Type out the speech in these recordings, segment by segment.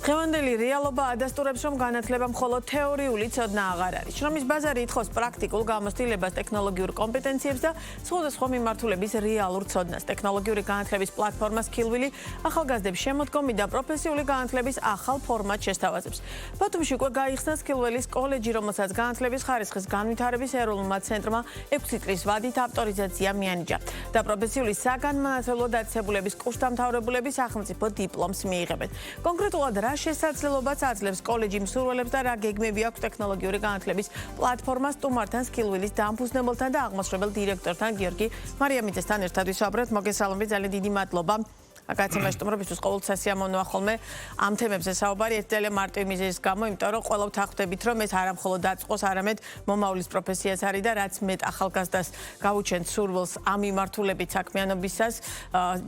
დღევანდელი რეალობა ადასტურებს, რომ განათლება მხოლოდ თეორიული ცოდნა აღარ არის. შრომის ბაზარი ითხოვს პრაქტიკულ გამოცდილებას, ტექნოლოგიურ კომპეტენციებს და სხვადასხვა მიმართულების რეალურ ცოდნას. ტექნოლოგიური განათლების პლატფორმა Skillwheel ახალგაზრდებს შემოდგომით და პროფესიული განათლების ახალ ფორმატს შესთავაზებს. ბათუმში უკვე გაიხსნა Skillwheel-ის კოლეჯი, რომელსაც განათლების ხარისხის განვითარების ეროვნულმა ცენტრმა 6 წლის ვადით ავტორიზაცია მიანიჭა და პროფესიული საგანმანათლებლო დაწესებულების კურსდამთავრებულები სახელმწიფო დიპლომს მიიღებენ. კონკრეტულად რა შესაძლებლობაც აძლევს კოლეჯი მსურველებს და რა გეგმები აქვს ტექნოლოგიური განათლების პლატფორმას სტუმართან Skillwheel-ის დამფუძნებელთან და აღმასრულებელ დირექტორთან გიორგი მარიამიძესთან ერთად ვისაუბრებთ. მოგესალმებით, ძალიან დიდი მადლობა. Акадემიაში სტუმრებისთვის ყოველთვის სიამოვნოა ხოლმე ამ თემებზე საუბარი ერთ მარტივი მიზეზის გამო, იმიტომ რომ ყოველთვის ხვდებით, რომ ეს არა მხოლოდ დაწყოს, არამედ მომავლის პროფესიაც არის და რაც მეტ ახალგაზრდას გაუჩენთ სურვილს ამ მიმართულებით საქმიანობისას,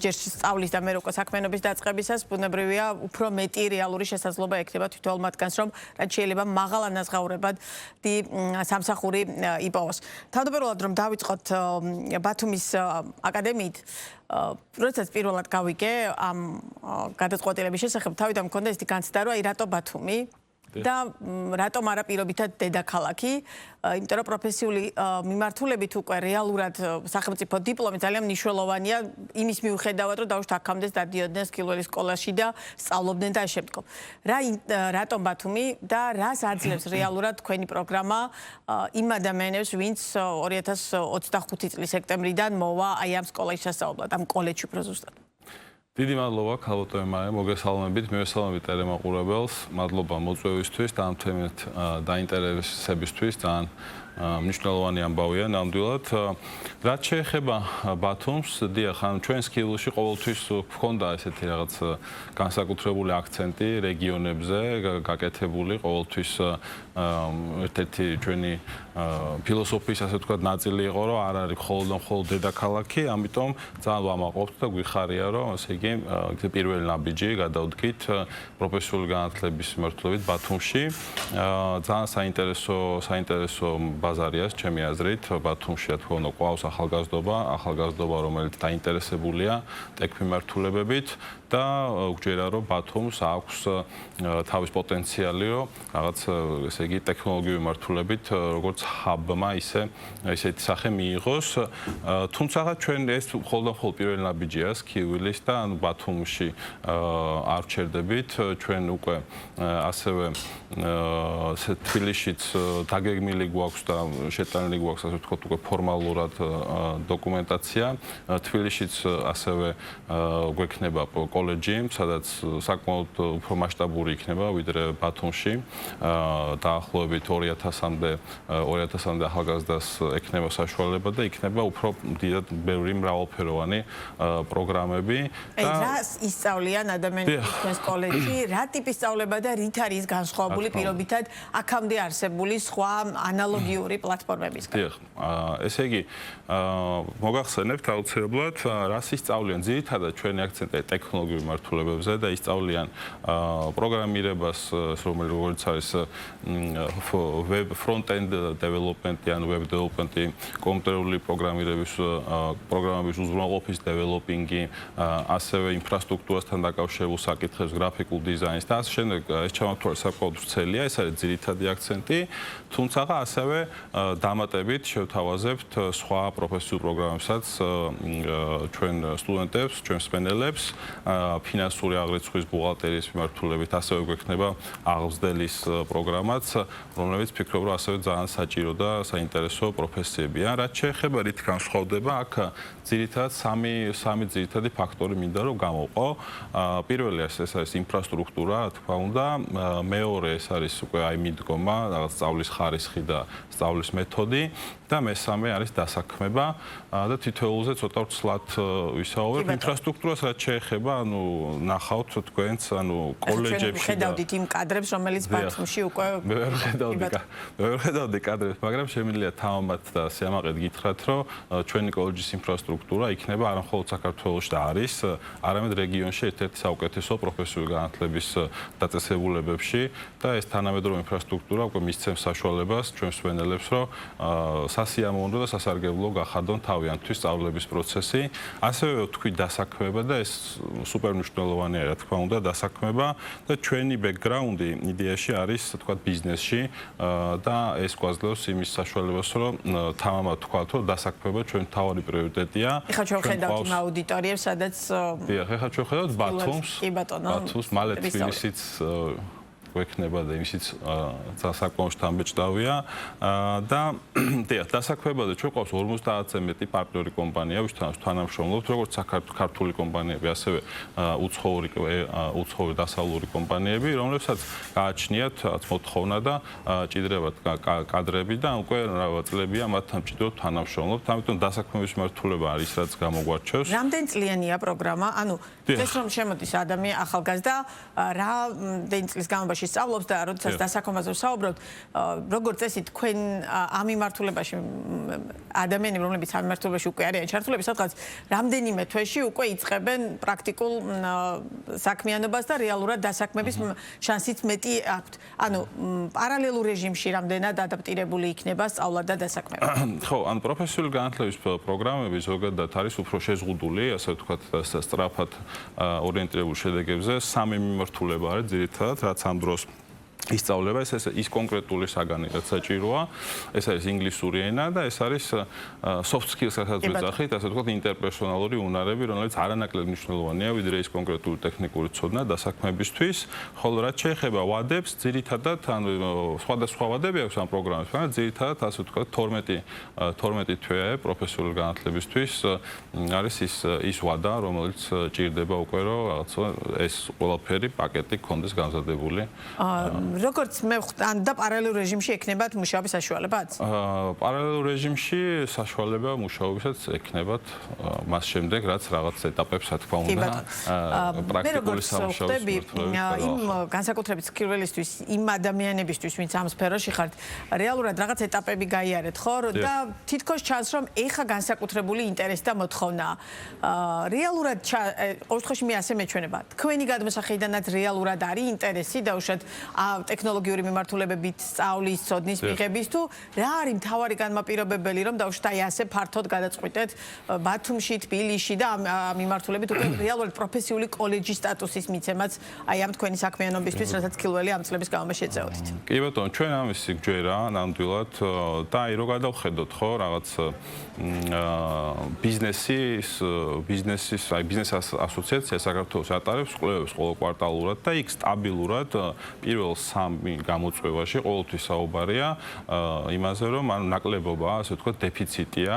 ჯერ სწავლის და მერე უკვე საქმიანობის დაწყებისას, ბუნებრივია, უფრო მეტი რეალური შესაძლებლობა ექნება თითოეულ მათგანს, რომ რაც შეიძლება მაღალ ანაზღაურებად სამსახური იპოვოს. თავდაპირველად რომ დავიწყოთ ბათუმის აკადემიით, როდესაც პირველად გავიგე ამ გადაწყვეტილების შესახებ, თავიდან მქონდა ესეთი განცდა, რომ აი რატო ბათუმი და რატომ არა პირობითად დედაქალაქი, იმიტომ რომ პროფესიული მიმართულებით უკვე რეალურად სახელმწიფო დიპლომი ძალიან მნიშვნელოვანია იმის მიუხედავად, რომ დაუშვათ აქამდე დადიოდნენ Skillwheel-ის სკოლაში და სწავლობდნენ და ამ შემდგომ. რატომ ბათუმი და რას აძლევს რეალურად თქვენი პროგრამა იმ ადამიანებს, ვინც 2025 წლის სექტემბრიდან მოვა აი ამ სკოლაში სასწავლებლად, ამ კოლეჯში უფრო ზუსტად. დიდი მადლობა ქალბატონო მაია, მოგესალმებით, მივესალმებით ტელემაყურებელს, მადლობა მოწვევისთვის და ამ თემით დაინტერესებისთვის, ძალიან მნიშვნელოვანი ამბავია ნამდვილად. რაც შეეხება ბათუმს, დიახ, ჩვენ Skillwheel-ში ყოველთვის გვქონდა ესეთი რაღაც განსაკუთრებული აქცენტი რეგიონებზე, გაკეთებული ყოველთვის ერთ-ერთი ჩვენი ფილოსოფიის, ასე ვთქვათ, ნაწილი იყო, რომ არ არის მხოლოდ დედაქალაქი, ამიტომ ძალიან ვამაყობთ და გვიხარია, რომ ესე იგი პირველი ნაბიჯი გადავდგით პროფესიული განათლების მიმართულებით ბათუმში. ძალიან საინტერესო ბაზარია, ჩემი აზრით, ბათუმში რა თქმა უნდა ყავს ახალგაზრდობა, რომელიც დაინტერესებულია ტექ მიმართულებებით და გვჯერა, რომ ბათუმს აქვს თავის პოტენციალი, რომ რაღაც ესე იგი ტექნოლოგიური მიმართულებით როგორც ჰაბმა ისეთი სახე მიიღოს. თუმცა ჩვენ ეს მხოლოდ პირველი ნაბიჯია Skillwheel-ის და ბათუმში არ ვჩერდებით. ჩვენ უკვე ასევე თბილისშიც დაგეგმილი გვაქვს და შეტანილი გვაქვს, ასე ვთქვათ, უკვე ფორმალურად დოკუმენტაცია. თბილისშიც ასევე გვექნება კოლეჯი, სადაც საკმაოდ უფრო მასშტაბური იქნება ვიდრე ბათუმში. დაახლოებით 2000-მდე ახალგაზრდას ექნება საშუალება და იქნება უფრო დიდად ბევრი მრავალფეროვანი პროგრამები. რას ისწავლიან ადამიანები თქვენს კოლეჯში, რა ტიპის სწავლება და რით არის განსხვავებული პირობითად აქამდე არსებული სხვა ანალოგიური პლატფორმებისგან? დიახ, ესე იგი, მოგახსენებთ აუცილებლად, რას ისწავლიან ძირითადად ჩვენი აქცენტია ტექნოლოგიურ მიმართულებებზე და ისწავლიან პროგრამირებას, რომელიც არის web front-end development-ი, ან web development-ი, კომპიუტერული პროგრამების უზრუნველყოფის developing-ი, ასევე ინფრასტრუქტურასთან დაკავშირებულ საკითხებს, გრაფიკულ დიზაინს და ასე შემდეგ. ეს ჩამოთვალე საკმაოდ ვრცელია, ეს არის ძირითადი აქცენტი, თუმცა ასევე დამატებით შევთავაზებთ სხვა პროფესიულ პროგრამებსაც ჩვენ სტუდენტებს, ჩვენ მსმენელებს, ფინანსური აღრიცხვის ბუღალტერიის მიმართულებით, ასევე გვექნება აღზრდელის პროგრამაც, რომელიც ფიქრობ, რომ ასევე ძალიან საჭირო და საინტერესო პროფესიებია. რაც შეეხება რით განსხვავდება, აქ ძირითადად სამი ძირითადი ფაქტორი მინდა რომ გამოვყო. პირველი ეს არის ინფრასტრუქტურა, რა თქმა უნდა, მეორე ეს არის უკვე აი მიდგომა, რაღაც სწავლის ხარისხი და სწავლის მეთოდი და მესამე არის დასაქმება და თითოეულზე ცოტა ვრცლად ვისაუბრებ. ინფრასტრუქტურას რაც შეეხება, ანუ ნახავთ თქვენც, ანუ კოლეჯებში ხედავდით იმ კადრებს, რომელიც ბათუმში უკვე მე ვერ ხედავდი კადრებს, მაგრამ შემიძლია თამამად და სიამაყედ გითხრათ, რომ ჩვენი კოლეჯის ინფრასტრუქტურა იქნება არა მხოლოდ საქართველოში და არის, არამედ რეგიონში ერთ-ერთი საუკეთესო პროფესიული განათლების დაწესებულებებში და ეს თანამედროვე ინფრასტრუქტურა უკვე მისცემს საშუალებას ჩვენ მსმენელებს, რომ სასიამოვნო და სასარგებლო გახადონ თავიანთთვის სწავლების პროცესი. ასევე თქვი დასაქმება და ეს სუპერ მნიშვნელოვანია რა თქმა უნდა დასაქმება და ჩვენი ბექგრაუნდი იდეაში არის თქვა ბიზნესში და ეს გვაძლევს იმის საშუალებას რომ თამამად თქვა რომ დასაქმება ჩვენ თავარი პრიორიტეტია. ეხლა ჩვენ ხედავთ იმ აუდიტორიებს სადაც დიახ, ეხლა ჩვენ ხედავთ ბათუმს. კი ბატონო. ბათუმს მალე თბილისიც გვექნება და იმისიც საკმაოდ შთამბეჭდავია და დიახ დასაქმებაზე ჩვენ ყავს 50-ზე მეტი პარტნიორი კომპანია ვისთანაც თანამშრომლობთ როგორც ქართული კომპანიები ასევე უცხოური დასავლური კომპანიები რომლებსაც გააჩნიათ მოთხოვნა და ჭიდრებათ კადრები და უკვე წლებია მათთან ჭიდრობთ თანამშრომლობთ ამიტომ დასაქმების მართულება არის რაც გამოგვარჩევს რამდენი წლიანია პროგრამა ანუ ეს რომ შემოდის ადამიანი ახალგაზრდა რამდენი წლის განმავლობაში სწავლობს და როდესაც დასაქმებაზე ვსაუბრობთ როგორც წესი თქვენ ამ მიმართულებაში ადამიანები რომლებიც ამ მიმართულებაში უკვე არიან ჩართულები სადღაც რამდენიმე თვეში უკვე იწყებენ პრაქტიკულ საქმიანობას და რეალურად დასაქმების შანსიც მეტი აქვთ ანუ პარალელურ რეჟიმში რამდენად ადაპტირებული იქნება სწავლა და დასაქმება ხო ან პროფესიული განათლების პროგრამები ზოგადად არის უფრო შეზღუდული ასე ვთქვათ სწრაფად ორიენტირებული შედეგებზე სამი მიმართულება არის ძირითადად რაც ამ დროს ისწავლება ის კონკრეტული საგანი რაც საჭიროა ეს არის ინგლისური ენა და ეს არის soft skills რასაც ვეძახით ასე ვთქვათ ინტერპერსონალური უნარები რომელიც არანაკლებ მნიშვნელოვანია ვიდრე ის კონკრეტული ტექნიკური ცოდნა დასაქმებისთვის ხოლო რაც შეეხება ვადებს ძირითადად ანუ სხვადასხვა ვადები აქვს ამ პროგრამას მაგრამ ძირითადად ასე ვთქვათ 12 თვე პროფესიული განათლებისთვის არის ის ვადა რომელიც ჭირდება უკვე რომ რაღაცა ეს ყველაფერი პაკეტი კონდეს გამზადებული როგორც მე ვხვდან და პარალელურ რეჟიმში ექნებათ მუშაობის საშუალებაც? პარალელურ რეჟიმში საშუალება მუშაობისაც ექნებათ მას შემდეგ რაც რაღაც ეტაპებს რა თქმა უნდა პრაქტიკული სამუშაოს იმ განსაკუთრებით სკილველისთვის იმ ადამიანებისთვის ვინც ამ სფეროში ხართ რეალურად რაღაც ეტაპები გაიარეთ ხო და თითქოს ჩანს რომ ეხა განსაკუთრებული ინტერესი და მოთხოვნა რეალურად ყოველ შემთხვევაში მე ასე მეჩვენება თქვენი გადმოსახედიდანაც რეალურად არის ინტერესი და უშუალოდ ტექნოლოგიური მიმართულებებით სწავლის, ცოდნის მიღების თუ რა არის მთავარი განმაპირობებელი რომ დაუშვათ აი ასე ფართოდ გადაწყვიტეთ ბათუმში, თბილისში და ამ მიმართულებით უკვე რეალურად პროფესიული კოლეჯის სტატუსის მიცემაც აი ამ თქვენი საქმიანობისთვის რასაც ხილველი ამ წლების განმავლობაში ეწეოდით. კი ბატონო, ჩვენ ამისი გვჯერა ნამდვილად და აი რო გადავხედოთ ხო რაღაც ბიზნესის აი ბიზნეს ასოციაცია საქართველოს ატარებს კვლევებს ყოველ კვარტალურად და იქ სტაბილურად პირველ 3 გამოწვევაში ყოველთვის საუბარია იმაზე რომ ანუ ნაკლებობა ასე ვთქვათ დეფიციტია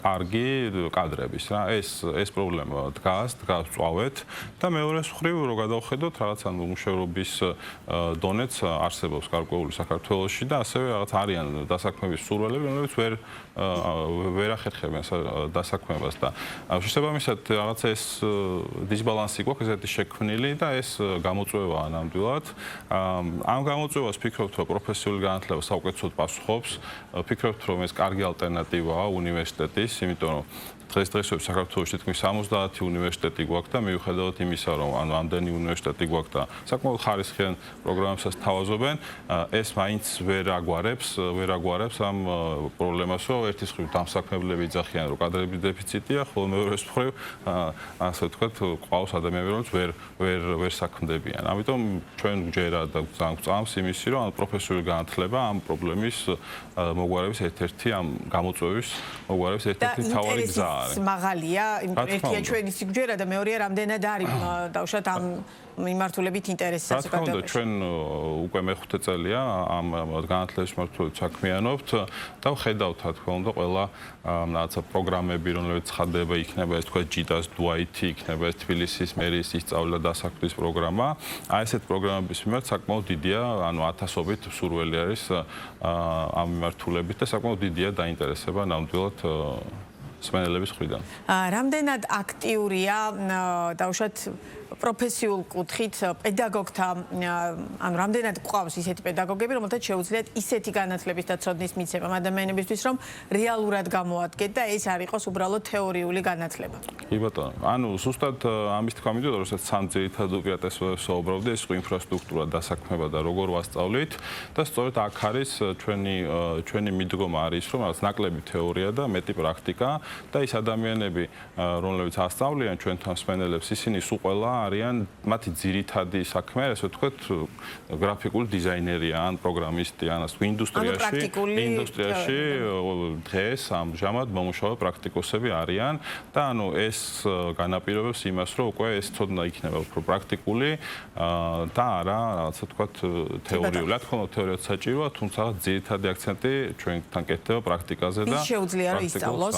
კარგი კადრების რა ეს პრობლემა დგას წვავეთ და მეორე მხრივ რო გადავხედოთ რაღაც ანუ მუშაობის დონეც არსებობს გარკვეული საქართველოში და ასევე რაღაც არიან დასაქმების სურვილები რომლებიც ვერ ახერხებენ დასაქმებას და შესაბამისად რაღაც ეს დისბალანსი გვაქვს ესეთი შექმნილი და ეს გამოწვევაა ნამდვილად ამ გამოწვევას ფიქრობთ რომ პროფესიული განათლება საუკეთესოდ პასუხობს ფიქრობთ რომ ეს კარგი ალტერნატივაა უნივერსიტეტის იმიტომ რომ დღესდღეობით საქართველოში თითქმის 70 უნივერსიტეტი გვაქვს და მიუხედავად იმისა რომ ანუ ამდენი უნივერსიტეტი გვაქვს და საკმაოდ ხარისხიან პროგრამებსაც თავაზობენ ეს მაინც ვერ აგვარებს ამ პრობლემას რომ ერთის მხრივ დამსაქმებლები იძახიან რომ კადრების დეფიციტია ხოლო მეორეს მხრივ ასე ვთქვათ ყავს ადამიანები რომელიც ვერ საქმდებიან ამიტომ ჩვენ გვჯერა და გვწამს იმისი რომ პროფესიული განათლება ამ პრობლემის მოგვარების ერთ-ერთი ამ გამოწვევის მოგვარების ერთ-ერთი მთავარი გზაა მაღალია ერთია ჩვენი სიგვჯერა და მეორეა რამდენად არის დაუშვათ ამ მიმართულებით ინტერესი საზოგადოებაში. რა თქმა უნდა, ჩვენ უკვე მე-5 წელია ამ განათლების მიმართულებით საქმიანობთ და ვხედავთ, რა თქმა უნდა, ყველა რაღაცა პროგრამები, რომლებიც ხდება, იქნება ეს თქვა ჯიტას, დუაითი, იქნება ეს თბილისის მერის ისწავლა დასაქმების პროგრამა. აი ესეთ პროგრამების მიმართ საკმაოდ დიდია, ანუ ათასობით სურვილი არის ამ მიმართულებით და საკმაოდ დიდია დაინტერესება ნამდვილად სმენელების მხრიდან. რამდენად აქტიურია დაუშვათ პროფესიულ კუთხით პედაგოგთა ანუ რამდენად გვყავს ისეთი პედაგოგები, რომელთაც შეუძლიათ ისეთი განათლების და ცოდნის მიცემა ადამიანებისთვის, რომ რეალურად გამოადგეთ და ეს არ იყოს უბრალოდ თეორიული განათლება. კი ბატონო, ანუ სუსტად ამის თქვა მიდოდა, როდესაც სამ ძირითად უპირატესობებს ვსაუბრობდი, ეს ინფრასტრუქტურა, დასაქმება და როგორ ვასწავლით და სწორედ აქ არის ჩვენი მიდგომა არის, რომ რაღაც ნაკლები თეორია და მეტი პრაქტიკა და ის ადამიანები, რომლებიც ასწავლიან ჩვენთან მსმენელებს, ისინი სულ ყველა არიან მათი ძირითადი საქმე, ასე ვთქვათ, გრაფიკული დიზაინერია ან პროგრამისტი, ან ინდუსტრიაში დღეს ამჟამად მომუშავე პრაქტიკოსები არიან და ანუ ეს განაპირობებს იმას, რომ უკვე ეს ცოდნა იქნება უფრო პრაქტიკული და არა რაღაცა ვთქვათ თეორიული. რა თქმა უნდა, თეორიაც საჭიროა, თუმცა ძირითადი აქცენტი ჩვენთან კეთდება პრაქტიკაზე და შეუძლია რომ ისწავლოს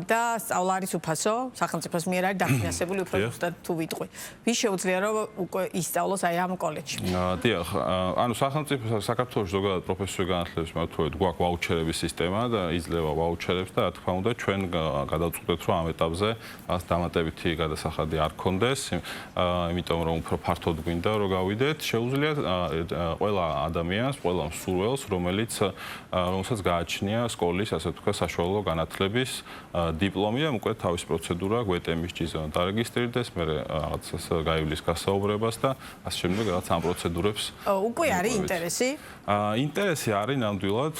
და სწავლა არის უფასო, სახელმწიფოს მიერ არის დაფინანსებული უფრო ზუსტად თუ ვიტყვი. ვის შეუძლია რომ უკვე ისწავლოს აი ამ კოლეჯში? დიახ, ანუ სახელმწიფო საქართველოს ზოგადად პროფესიული განათლების მმართველად გვაქვს ვაუჩერების სისტემა და იძლევა ვაუჩერებს და რა თქმა უნდა ჩვენ გადავწყვეტთ რომ ამ ეტაპზე რაღაც დამატებითი გადასახადი არ გქონდეს, იმიტომ რომ უფრო ფართოდ გვინდა რომ გავიდეთ, შეუძლია ყველა ადამიანს, ყველა მსურველს, რომელსაც გააჩნია სკოლის, ასე ვთქვათ, საშუალო განათლების დიპლომი და უკვე თავის პროცედურა გვეტემის ჯიზონ დარეგისტრირდეს, მე რაღაც გაივლის გასაუბრებას და ასე შემდეგ რაღაც ამ პროცედურებს უკვე არის ინტერესი? ინტერესი არის ნამდვილად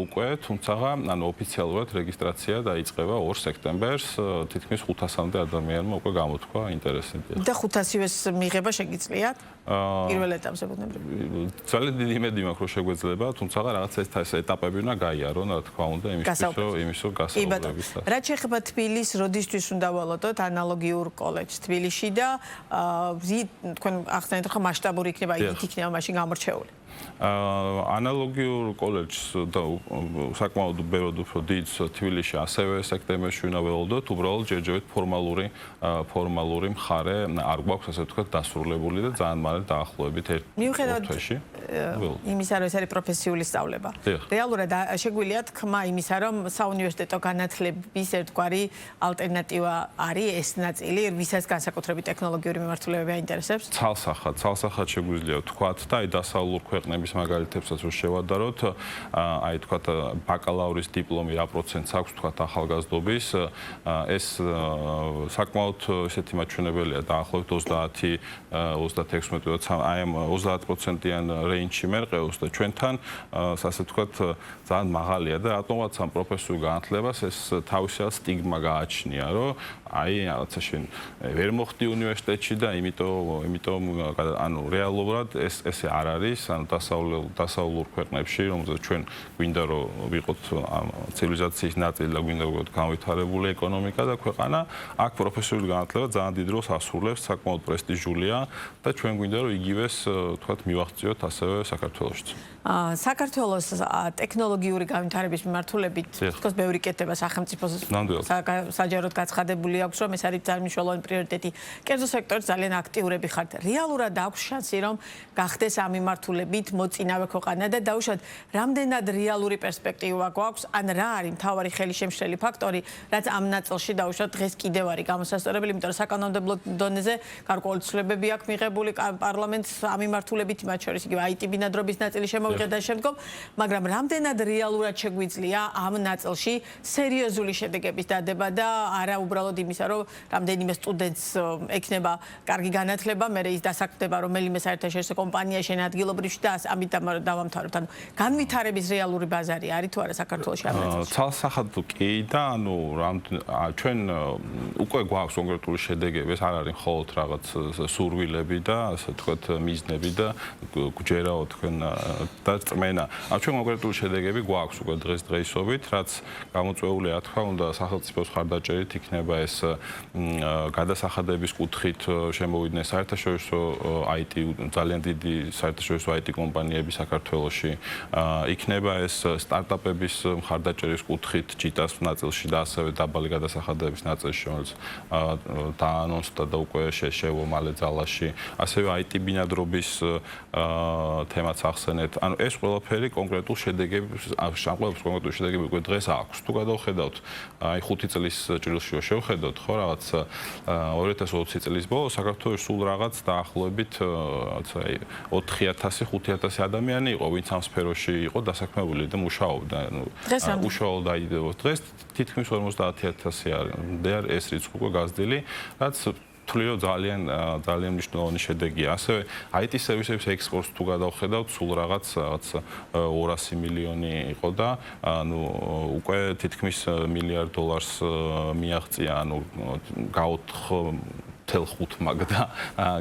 უკვე, თუმცა ანუ ოფიციალურად რეგისტრაცია დაიწყება 2 სექტემბერს, თითქმის 500-მდე ადამიანმა უკვე გამოთქვა ინტერესი. და 500-ივეს მიღება შეგიძლიათ? პირველ ეტაპზე ბუნებრივ. ძალიან დიდი იმედი მაქვს რომ შეგვეძლება, თუმცა რაღაც ეს ეტაპები უნდა გაიარონ, რა თქმა უნდა, იმისთვის რომ გასაუბრების. რაც შეეხება თბილისს, როდისთვის უნდა ვალოდოთ ანალოგიურ კოლეჯს თბილისში და თქვენ ახსენეთ რომ მასშტაბური იქნება, იქით იქნება მაშინ გამორჩეული. ანალოგიურ კოლეჯს და საკმაოდ ბევრად უფრო დიდს თბილისში ასევე სექტემბერში უნდა ველოდოთ, უბრალოდ ჯერჯერობით ფორმალური მხარე არ გვაქვს, ასე ვთქვათ, დასრულებული და ძალიან მალე დაახლოებით ერთ თვეში. იმისა რომ ეს არის პროფესიული სწავლება. რეალურად შეგვიძლია თქმა იმისა რომ საუნივერსიტეტო განათლების ერთგვარი ალტერნატივა არის ეს ნაწილი, ვისაც განსაკუთრებით ტექნოლოგიური მიმართულებები აინტერესებს? ცალსახად შეგვიძლია ვთქვათ და აი დასავლურ ქვეყნების მაგალითებსაც რომ შევადაროთ, აი თქვათ ბაკალავრის დიპლომი რა პროცენტს აქვს თქვათ ახალგაზრდობის, ეს საკმაოდ ესეთი მაჩვენებელია, დაახლოებით 30-36 აი ამ 30%-იან რეინჯში მერყეობს და ჩვენთან ასე ვთქვათ ძალიან მაღალია და რატომაც ამ პროფესიულ განათლებას ეს თავისი სტიგმა გააჩნია, რომ აი რაღაცა შენ ვერ მოხდი უნივერსიტეტში და იმიტომ ანუ რეალურად ესე არ არის, ანუ დასავლურ ქვეყნებში, რომელზეც ჩვენ გვინდა რომ ვიყოთ ცივილიზაციის ნაწილი და გვინდა რომ განვითარებული ეკონომიკა და ქვეყანა, აქ პროფესიული განათლება ძალიან დიდ როლს ასრულებს, საკმაოდ პრესტიჟულია და ჩვენ გვინდა რომ იგივეს თქვათ მივახციოთ ასევე საქართველოშიც. საქართველოს ტექნოლოგიური განვითარების მიმართულებით თქოს ბევრი კეთება სახელმწიფოს საჯაროდ გაცხადებული აქვს, რომ ეს არის ძალიან მნიშვნელოვანი პრიორიტეტი. კერძო სექტორის ძალიან აქტიურები ხართ. რეალურად აქვს შანსი, რომ გახდეს ამ მიმართულებით მოწინავე ქვეყანა და დაუშვათ რამდენად რეალური პერსპექტივა გვაქვს, ან რა არის მთავარი ხელისშემშლელი ფაქტორი, რაც ამ ნაწილში დაუშვათ დღეს კიდევ არის გამოსასწორებელი, იმიტომ რომ საკანონმდებლო დონეზე გარკვეული ცვლილებები აქვს მიღებული პარლამენტს ამ მიმართულებით, მათ შორის იგივე IT ბინადრობის ნაწილი შემოვიღეთ და შემდგომ, მაგრამ რამდენად რეალურად შეგვიძლია ამ ნაწილში სერიოზული შედეგების დადება და არა უბრალოდ იმისა, რომ რამდენიმე სტუდენტს ექნება კარგი განათლება, მერე ის დასაქმდება რომელიმე საერთაშორისო კომპანიაში ადგილობრივში და ამით დავამთავრებთ. ანუ განვითარების რეალური ბაზარი არის თუ არა საქართველოში ამ ნაწილში? ცალსახად კი და ანუ ჩვენ უკვე გვაქვს კონკრეტული შედეგები, ეს არ არის მხოლოდ რაღაც სურვილები და ასე ვთქვათ მიზნები და გვჯერაო თქვენ და წმენა. ანუ ჩვენ კონკრეტული შედეგები გვაქვს უკვე დღესდღეობით, რაც გამოწვეულია, რა თქმა უნდა, სახელმწიფოს ხარდაჭერით იქნება ეს გადასახადების კუთხით შემოვიდნენ საერთაშორისო IT ძალიან დიდი საერთაშორისო IT კომპანიები საქართველოში. იქნება ეს სტარტაპების მხარდაჭერის კუთხით ჯიტას ნაწილში და ასევე დაბალი გადასახადების ნაწილში, რომელიც დაანონსდა და უკვე შევა მალე ძალაში. ასევე IT ბინადრობის თემაც ახსენეთ. ანუ ეს ყველაფერი კონკრეტულ შედეგებს კონკრეტულ შედეგები უკვე დღეს აქვს. თუ გადავხედავთ, აი 5 წლის ჭრილშიო შევხედოთ, ხო, რაღაც 2020 წლის ბოლოს საქართველოს სულ რაღაც დაახლოებით 4000-5000 ადამიანი იყო, ვინც ამ სფეროში იყო დასაქმებული და მუშაობდა. ანუ უშუალოდ დღეს თითქმის 50000 არის ეს რიცხვი უკვე გაზრდილი, რაც თვლი რომ ძალიან მნიშვნელოვანი შედეგია. ასევე IT სერვისების ექსპორტს თუ გადავხედავთ, სულ რაღაც 200 მილიონი იყო და ანუ უკვე თითქმის $1 მილიარდ მიაღწია, ანუ თელ-5 მაგდა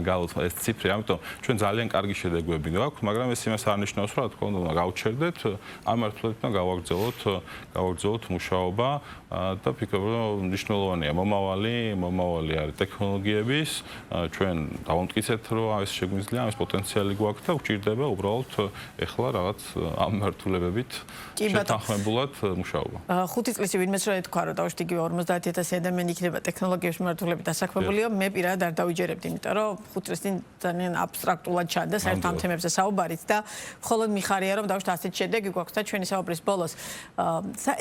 გაუთხო ეს ციფრი, ამიტომ ჩვენ ძალიან კარგი შედეგები გვაქვს, მაგრამ ეს იმას არ ნიშნავს, რომ რა თქმა უნდა გავჩერდეთ, ამ მართლებით და გავაგრძელოთ მუშაობა და ფიქრობ, რომ მნიშვნელოვანია მომავალი არის ტექნოლოგიების, ჩვენ დავამტკიცეთ, რომ ეს შეგვიძლია, ეს პოტენციალი გვაქვს და გვჭირდება უბრალოდ ეხლა რაღაც ამ მართლებებით შეთანხმებულად მუშაობა. 5 წლის ვინმეს რა ეთქვა, რომ დავშთ იგივე 50000 ადამიანი იქნება ტექნოლოგიების მართლებით დასაქმებულიო, მე პირადად არ დავიჯერებდი, იმიტომ რომ 5 წლის წინ ძალიან აბსტრაქტულად ჩანდა საერთოდ ამ თემებზე საუბარიც და მხოლოდ მიხარია რომ დავშთ ასეთ შედეგი გვაქვს და ჩვენი საუბრის ბოლოს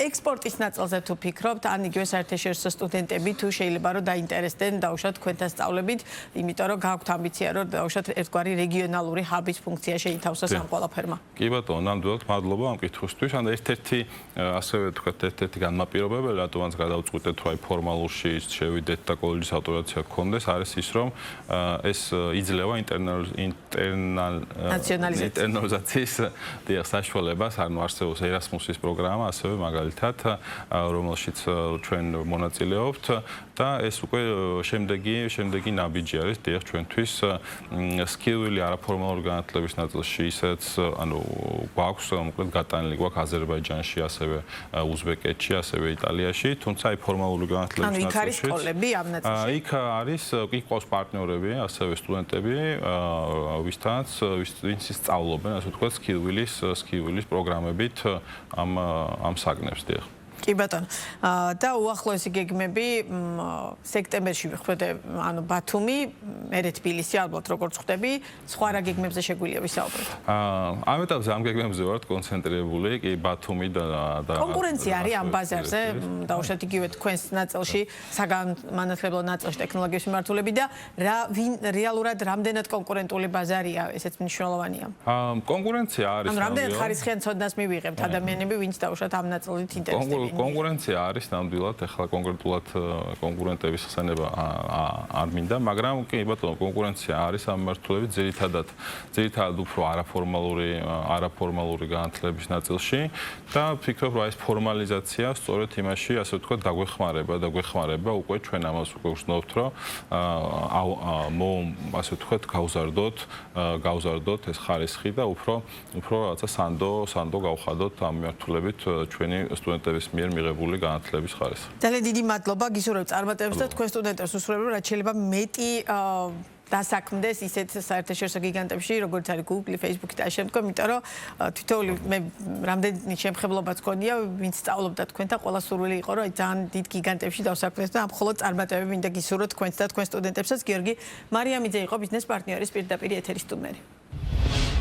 ექსპორტის ნაწილზე თუ ფიქრობთ, ან იგივე საერთაშორისო სტუდენტები თუ შეიძლება რომ დაინტერესდნენ დაუშვათ თქვენთან სწავლებით, იმიტომ რომ გაქვთ ამბიცია რომ დაუშვათ ერთგვარი რეგიონალური ჰაბის ფუნქცია შეითავსოს ამ ყველაფერმა. კი ბატონო, ნამდვილად მადლობა ამ კითხვისთვის. ან ერთ-ერთი ასევე თქვათ ერთ-ერთი განმაპირობებელი, რატომაც გადავწყვიტეთ რომ აი ფორმალურში შევიდეთ და კოლეჯის ავტორიტეტია გქონდეს, არის ის რომ ეს იძლევა ინტერნალიზაციის საშუალებას, ანუ არსებობს ერასმუსის პროგრამა, ასევე მაგალითად, რომელშიც ჩვენ მონაწილეობთ და ეს უკვე შემდეგი ნაბიჯი არის დიახ ჩვენთვის სკილვილი არაფორმალური განათლების ნაწილში, ისედაც ანუ გვაქვს მოკლედ გატანილი გვაქვს აზერბაიჯანში, ასევე უზბეკეთში, ასევე იტალიაში, თუმცა აი ფორმალური განათლების ნაწილში. ანუ იქ არის სკოლები ამ ნაწილში. იქ არის იქ ყავს პარტნიორები, ასევე სტუდენტები, ვინც სწავლობენ, ასე ვთქვათ, სკილვილის პროგრამებით ამ საგნებს დიახ. კი ბატონო. და უახლოესი გეგმები სექტემბერში ვიხვდები, ანუ ბათუმი, მერე თბილისი, ალბათ როგორც ხვდები, სხვა რა გეგმებზე შეგვიძლია ვისაუბროთ. ამ ეტაპზე ამ გეგმებზე ვართ კონცენტრირებული, კი ბათუმი და კონკურენცია არის ამ ბაზარზე, დაუშვათ იგივე თქვენს ნაწილში, საგანმანათლებლო ნაწილში ტექნოლოგიების მიმართულები და რეალურად რამდენად კონკურენტული ბაზარია, ესეც მნიშვნელოვანია. კონკურენცია არის. ანუ რამდენად ხარისხიან ცოდნას მივიღებთ ადამიანები, ვინც დაუშვათ ამ ნაწილით ინტერესდება. კონკურენცია არის ნამდვილად, ეხლა კონკრეტულად კონკურენტების ხსენება არ მინდა, მაგრამ კი ბატონო, კონკურენცია არის ამ მართლებით ძირითადად უფრო არაფორმალური განათლების ნაწილში და ვფიქრობ, რომ ეს ფორმალიზაცია სწორედ იმაში, ასე ვთქვათ, დაგვეხმარება უკვე ჩვენ ამას უკვე ვსნობთ, რომ ასე ვთქვათ, გავზარდოთ ეს ხარისხი და უფრო რაღაცა სანდო გავხადოთ ამ მართლებით ჩვენი სტუდენტების მიერ მიღებული განათლების ხარისხი. ძალიან დიდი მადლობა გისურვებთ წარმატებებს და თქვენ სტუდენტებს უსურვებთ, რაც შეიძლება მეტი დასაქმდეს ისეთ საერთაშორისო გიგანტებში, როგორც არის Google, Facebook და შემდგომ, იმიტომ რომ თითოეული მე რამდენი შემხებლობაც გქონია, ვინც სწავლობდა თქვენთან, ყველა სურვილი იყო, რომ აი ძალიან დიდ გიგანტებში დავსაქმდეს და ამ მხოლოდ წარმატებები მინდა გისურვოთ თქვენს და თქვენ სტუდენტებსაც. გიორგი მარიამიძე იყო ბიზნეს პარტნიორის პირდაპირ ეთერის სტუმარი.